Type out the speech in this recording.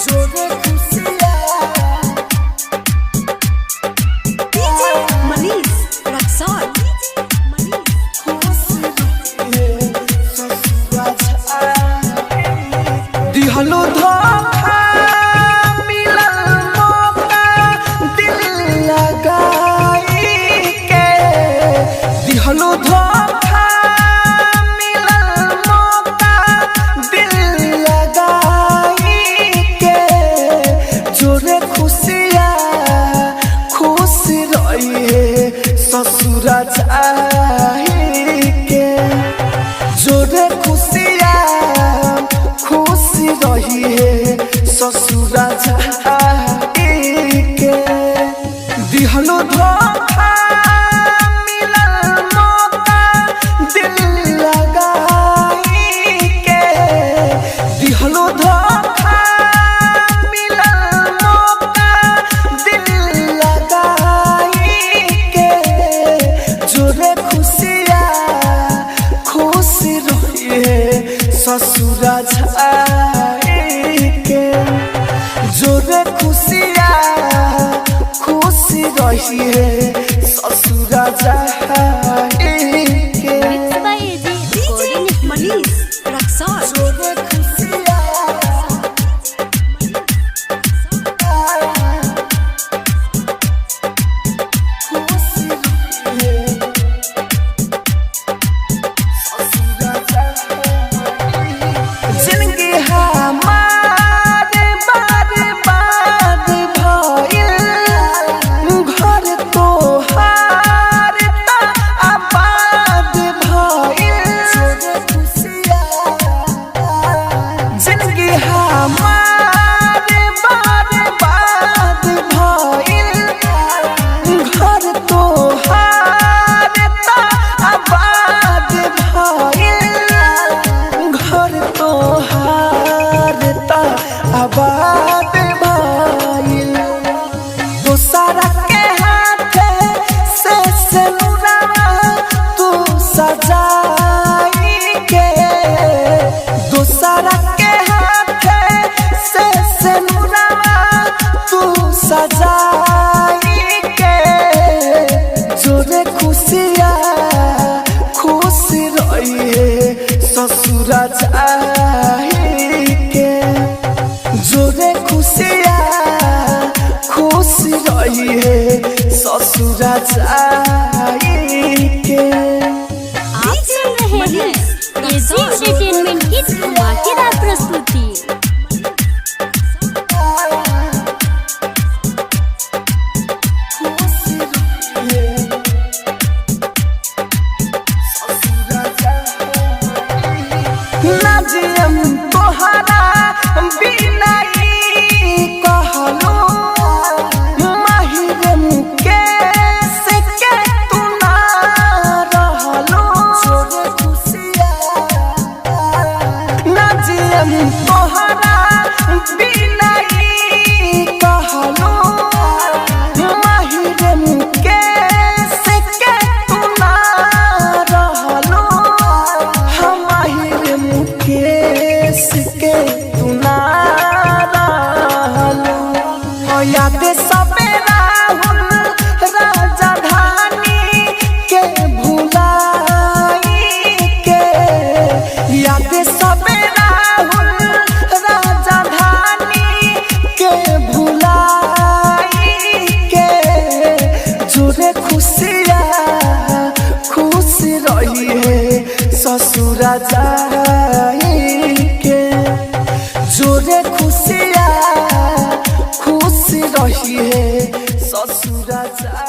जोरे खुशियाँ डीजे मनीष रक्सौल दिहलो धोखा मिलल मौका दिल लगाई के दिहलो धोखा मिलल मौका दिल लगाई के जोरे खुशियाँ खुश रहिए ससुरा जाई के जोरे खुशियाँ खुश रहिए ससुरा जाई के दिहलो धोखा मिलल मौका दिल लगाई के दिहलो धोखा मिलल मौका दिल लगाई के जोरे खुशियाँ खुश रहिए ससुरा जाई के जोरे खुशियाँ खुश रहिए ससुरा जाई के डीजे मनीष रक्सौल जोरे खुशियाँ खुश रहिए ससुरा जाई जिंदगी हमारे बर्बाद भइल घर तोहार त आबाद भइल जिंदगी हमारे बर्बाद भइल घर तोहार त आबाद भइल घर तोहार त आबाद भइल दोसरा के हाथे से सिनुरवा तू सजाई के दोसरा के हाथे से सिनुरवा तू सजाई के जोरे खुशियाँ खुश रहिए ससुरा जाई के जोरे खुशियाँ खुश रहिए ससुरा जाई के आप सुन रहे हैं एजी एंटरटेनमेंट की धमाकेदार प्रस्तुति नाजियम तोहरा बिना ई कहलो माहिरम के से के तू ना रहलो जोरे खुशियाँ नाजियम तोहरा बिना ई कहलो माहिरम के से के तू ना रहलो हमारे मुकेश के तू ना रहलो याद सबे राहुल राजधानी के भुलाई के याद सबे राहुल राजधानी के भुलाई के जोरे खुशियाँ खुश रहिए ससुरा जाई के जोरे खुशियाँ खुश रहिए ससुरा जाई